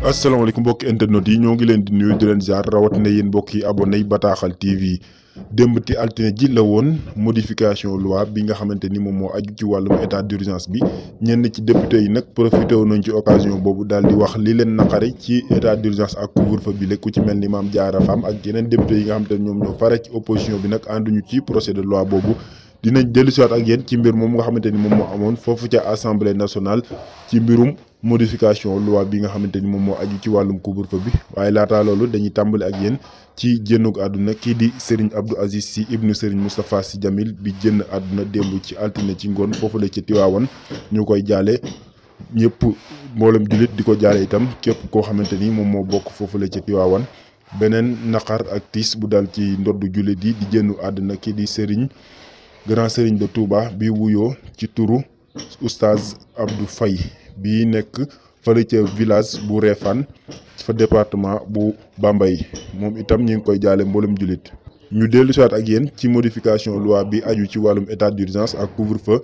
asalaamaaleykum mbokki internet yi ñoo ngi leen di nuyu di leen ziar rawatina yéen mbokk yi abonné Bataaxal TV démb ti altine ji la woon modification loi bi nga xamante ni moom moo aju ci wàllum état d'urgence bi ñenn ci député yi nag profité nañ ci occasion boobu daal di wax li leen naqari ci état d'urgence ak couvre-feu bi ku ci mel ni Mame Diarra Fam ak yeneen député yi nga xamante ni ñoom ñoo fare ci opposition bi nag ànduñu ci procès de loi boobu. dinañ dellusiwaat ak yéen ci mbir moom nga xamante ni moom moo amoon foofu ca assemblée nationale ci mbirum modification loi bi nga xamante ni moom moo aju ci wàllum couvre-feu bi waaye laataa loolu dañuy tàmbali ak yéen ci génnug àdduna kii di Serigne Abdou Aziz Sy ibnu Serigne Moustapha Sy Jamil bi génn àdduna démb ci altine ci ngoon foofu la ci Tiwaawan ñu koy jaale ñëpp mboolem jullit di ko jaale itam képp koo xamante ni moom moo bokk foofu la ci Tiwaawan beneen naqar ak tiis bu dal ci ndoddu jullit yi di génnu àdduna kii di Serigne grand Serigne de Touba bi wuyoo ci turu oustaz Abdou Faye bi nekk fële ca village bu Réfane fa département bu Bambey moom itam ñu ngi koy jaale mboolem jullit. ñu dellu siwaat ak yéen ci modification loi bi aju ci wàllum état d'urgence ak couvre-feu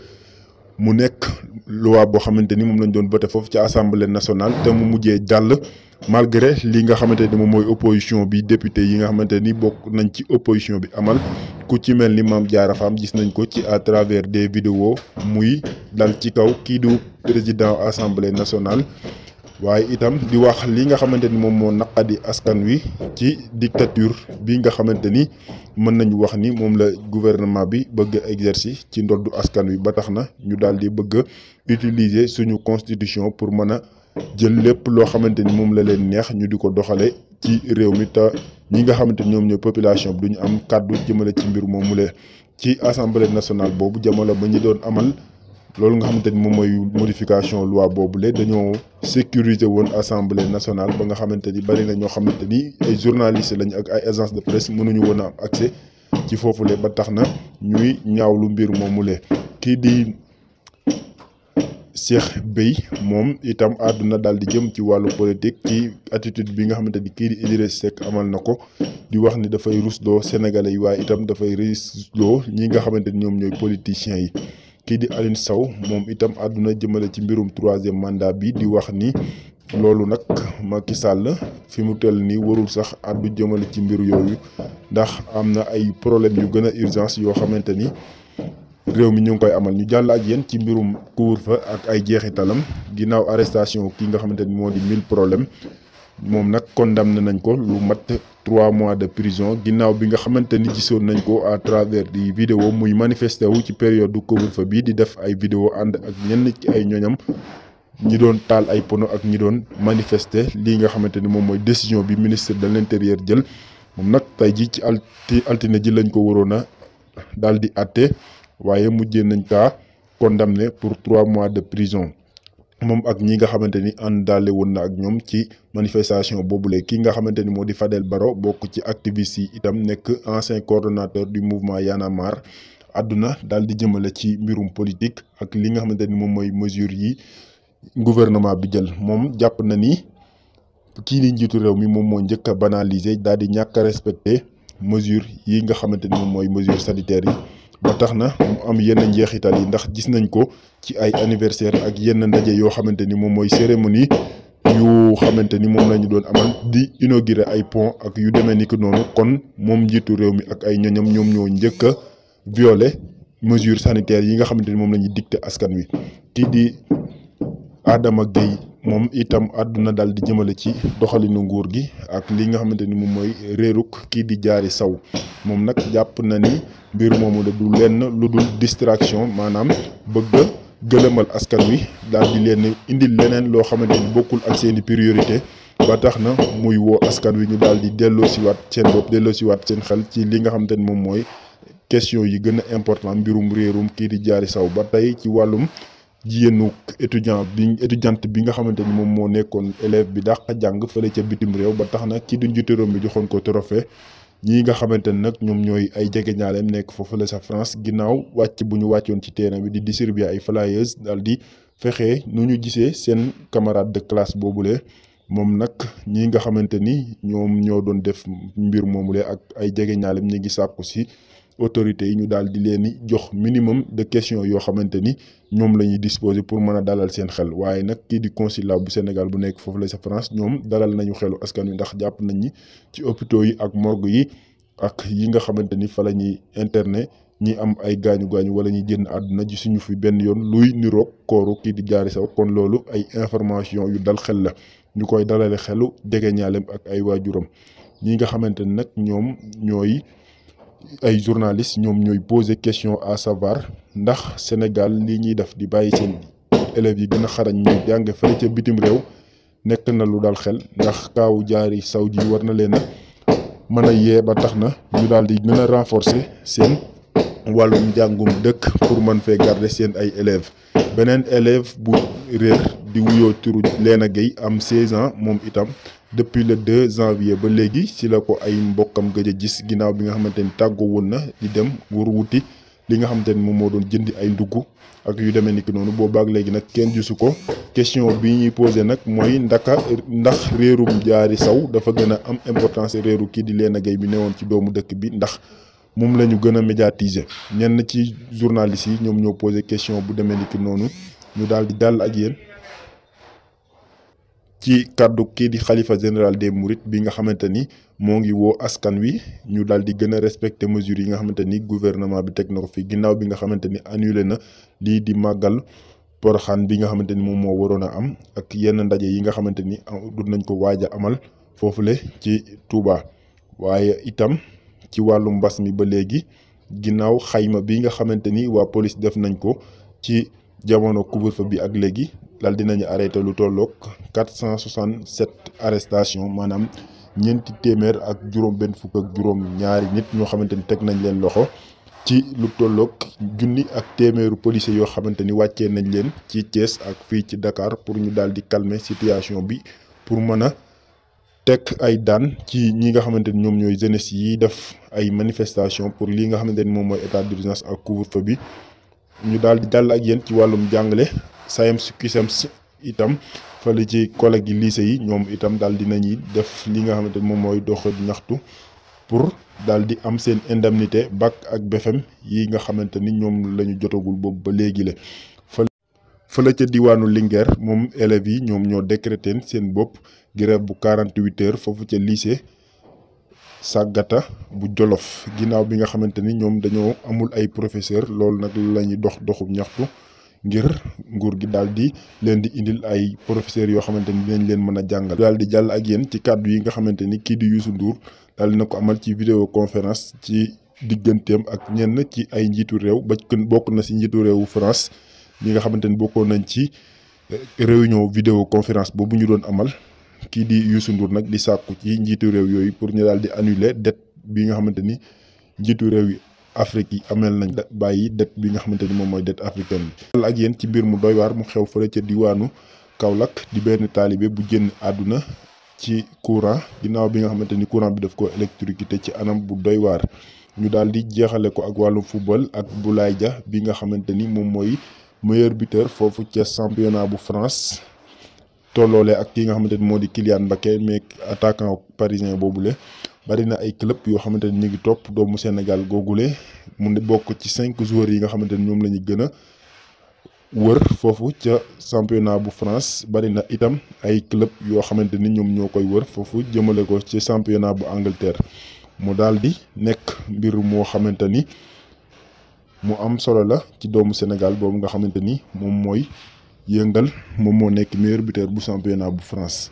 mu nekk loi boo xamante ni moom lañ doon voté foofu ci assemblée nationale te mu mujjee jàll malgré li nga xamante ni moom mooy opposition bi député yi nga xamante ni bokk nañ ci opposition bi amal ku ci mel ni Mame Diarra Fam gis nañ ko ci à travers des vidéos muy dal ci kaw kii du président assemblée nationale waaye itam di wax li nga xamante ni moom moo naqadi askan wi ci dictature bi nga xamante ni mën nañu wax ni moom la gouvernement bi bëgg exercer ci ndoddu askan wi ba tax na ñu daal di bëgg utiliser suñu constitution pour mën a jël lépp loo xamante ni moom la leen neex ñu di ko doxale ci réew mi te ñi nga xamante ni ñoom ñooy population bi duñu am kàddu jëmale ci mbir moomule ci assemblée nationale boobu jamono ba ñu doon amal loolu nga xamante ni moom mooy modification loi boobule dañoo sécuriser woon assemblée nationale ba nga xamante ni bari na ñoo xamante ni ay journalistes lañ ak ay agence de presse mënuñu woon a am accès ci foofule ba tax na ñuy ñaawlu mbir moomule kii di Cheikh Bey moom itam àdduna daal di jëm ci wàllu politique ci attitude bi nga xamante ni kii di Idriss Seck amal na ko di wax ni dafay rusloo sénégalais yi waaye itam dafay rusloo ñi nga xamante ni ñoom ñooy politiciens yi. kii di Aline Sow moom itam àdduna jëmale ci mbirum troisième mandat bi di wax ni loolu nag Macky Sall fi mu tell nii warul sax àddu jëmale ci mbir yooyu ndax am na ay problème yu gën a urgence yoo xamante ni réew mi ñu ngi koy amal. ñu jàll ak yéen ci mbirum couvre-feu ak ay jeexitalam ginnaaw arrestation kii nga xamante ni moo di 1000 problème moom nag condamné nañ ko lu mat 3 mois de prison ginnaaw bi nga xamante ni gisoon nañ ko à travers di vidéo muy manifesté wu ci période du couvre-feu bi di def ay vidéo ànd ak ñenn ci ay ñoñam ñi doon taal ay pono ak ñi doon manifester lii nga xamante ni moom mooy décision bi ministre de l'intérieur jël moom nag tey ji ci altine ji lañ ko waroon a daal di àtte waaye mujjee nañ kaa condamné pour 3 mois de prison moom ak ñi nga xamante ni àndaale woon na ak ñoom ci manifestation boobule ki nga xamante ni moo di Fadel Barro bokk ci activiste yi itam nekk ancien coordonnateur du mouvement Y'en a marre àdduna daal di jëmale ci mbirum politique ak li nga xamante ni moom mooy mesures yi gouvernement bi jël moom jàpp na ni kii di njiitu réew mi moom moo njëkk a banaliser daal di ñàkk a respecter mesures yi nga xamante ni moom mooy mesures sanitaires yi ba tax na mu am yenn njeexital yi ndax gis nañ ko ci ay anniversaire ak yenn ndaje yoo xamante ni moom mooy cérémonie yu xamante ni moom la ñu doon amal di inaugurer ay pont ak yu demee ni ki noonu kon moom njiitu réew mi ak ay ñoñam ñoom ñoo njëkk a violer mesures sanitaires yi nga xamante ni moom la ñuy dicter askan wi. kii di Adama Gueye moom itam àdduna daal di jëmale ci doxalinu nguur gi ak li nga xamante ni moom mooy réeruk kii di Diary Sow moom nag jàpp na ni mbir moomu la du lenn lu dul distraction maanaam bëgg a gëlëmal askan wi daal di leen indil leneen loo xamante ni bokkul ak seeni priorité ba tax na muy woo askan wi ñu daal di delloosiwaat seen bopp delloosiwaat seen xel ci li nga xamante ni moom mooy question yi gën a important mbirum réerum kii di Diary Sow ba tey ci wàllum jigéenu étudiante bi nga xamante ni moom moo nekkoon élève bi dàq jàng fële ca bitim réew ba tax na kii du njiitu réew mi joxoon ko trophée ñii nga xamante ne nag ñoom ñooy ay jegeñaaleem nekk foofu la sa France ginnaaw wàcc bu ñu wàccoon ci terrain bi di distribuer ay flyers daal di fexe nu ñu gisee seen camarade de classe boobule moom nag ñi nga xamante ni ñoom ñoo doon def mbir moomule ak ay jegeñaaleem ñi ngi sàkku si autorités yi ñu daal di leen di jox minimum de questions yoo xamante ni ñoom la ñuy disposer pour mën a dalal seen xel. waaye nag kii di consulat bu Sénégal bu nekk foofu la sa France ñoom dalal nañu xelu askan wi, ndax jàpp nañ ni ci hôpitaux yi ak morgue yi ak yi nga xamante ni fa la ñuy interné ñi am ay gaañu-gaañu wala ñuy génn àdduna ji suñu fi benn yoon luy niroog kooru kii di Diary Sow. kon loolu ay information yu dal xel la, ñu koy dalale xelu jegeñaaleem ak ay waajuram. ñi nga xamante ni nag ñoom ñooy ay journalistes ñoom ñooy poser question à savoir ndax Sénégal lii ñuy def di bàyyi seen élèves yi gën a xarañ ñuy jàng fële ca bitim réew nekk na lu dal xel, ndax kaawu Diary Sow ji war na leen a mën a yee ba tax na ñu daal di gën a renforcer seen wàllum njàngum dëkk pour mën fee garder seen ay élèves. beneen élève bu réer di wuyoo turu Léna Gueye am 16 ans moom itam depuis le 2 janvier ba léegi ci la ko ay mbokkam gëj a gis ginnaaw bi nga xamante ni tàggoo woon na di dem wër wuti li nga xamante ni moom moo doon jëndi ay ndugg ak yu demee niki noonu. boobaak léegi nag kenn gisu ko. question bi ñuy posé nag mooy ndax réerum Diary Sow dafa gën a am importance réeru kii di Léna Gueye bi newoon ci doomu dëkk bi, ndax moom la ñu gën a médiatiser. ñenn ci journalistes yi ñoom ñoo posé question bu demee niki noonu. ñu daal di dal ak yéen ci kàddu kii di xalifa général des Mourides bi nga xamante ni moo ngi woo askan wi ñu daal di gën a respecter mesures yi nga xamante ni gouvernement bi teg na ko fi ginnaaw bi nga xamante ni annulé na lii di màggal Porokhane bi nga xamante ni moom moo waroon a am ak yenn ndaje yi nga xamante ni du nañ ko waaj a amal foofule ci Touba. waaye itam ci wàllu mbas mi ba léegi ginnaaw xayma bi nga xamante ni waa police def nañ ko ci jamono couvre-feu bi ak léegi daal dinañu arrêté lu tolloog 467 arrestations, maanaam ñeenti téeméer ak juróom-benn fukk ak juróom-ñaari nit ñoo xamante ni teg nañ leen loxo ci lu tolloog junni ak téeméeru policiers yoo xamante ni wàccee nañ leen ci Thiès ak fii ci Dakar pour ñu daal di calmer situation bi pour mën a teg ay daan ci ñi nga xamante ni ñoom ñooy jeunesse yi def ay manifestation pour lii nga xamante ni moom mooy état d'urgence ak couvre-feu bi. ñu daal di dal ak yéen ci wàllum jàngale SAEMS CUSEMS itam fële ci collège yi lycée yi ñoom itam daal di nañuy def li nga xamante ni moom mooy dox ñaxtu pour daal di am seen indemnité bac ak BFEM yi nga xamante ni ñoom la ñu jotagul boobu ba léegi la. fële ca diwaanu Linguère moom élèves yi ñoom ñoo décrété seen bopp grève bu 48 heures foofu ca lycée Sagata bu Jolof ginnaaw bi nga xamante ni ñoom dañoo amul ay professeur. loolu nag la ñuy doxub ñaxtu ngir nguur gi daal di leen di indil ay professeurs yoo xamante ni dinañ leen mën a jàngal. daal di jàll ak yéen ci kàddu yi nga xamante ni kii di Youssou Ndour daal dina ko amal ci vidéo conférence ci digganteem ak ñenn ci ay njiitu réew ba bokk na si njiitu réewu France ñi nga xamante ni bokkoon nañ ci réunion vidéo conférence boobu ñu doon amal. kii di Youssou Ndour nag di sàkku ci njiitu réew yooyu pour ñu daal di annuler dette bi nga xamante ni njiitu réew yi Afrique yi amel nañ bàyyi dette bi nga xamante ni moom mooy dette africaine bi. ak yéen ci mbir mu doy waar mu xew fële ca diwaanu Kaolack di benn taalibe bu génn àdduna ci courant ginnaaw bi nga xamante ni courant bi daf ko électrocuté ci anam bu doy waar. ñu daal di jeexale ko ak wàllum football ak Boulaye Dia bi nga xamante ni moom mooy meilleur buteur foofu ca championnat bu France. tolloole ak ki nga xamante ni moo di Kylian Mbappé mais attaquant parisien boobule bari na ay club yoo xamante ni ñu ngi topp doomu Sénégal googule mu bokk ci 5 joueurs yi nga xamante ni ñoom la ñu gën a wër foofu ca championnat bu France. bari na itam ay club yoo xamante ni ñoom ñoo koy wër foofu jëmale ko ci championnat bu Angleterre. mu daal di nekk mbir moo xamante ni mu am solo la ci doomu Sénégal boobu nga xamante ni moom mooy yëngal moom moo nekk meilleur buteur bu championnat bu France.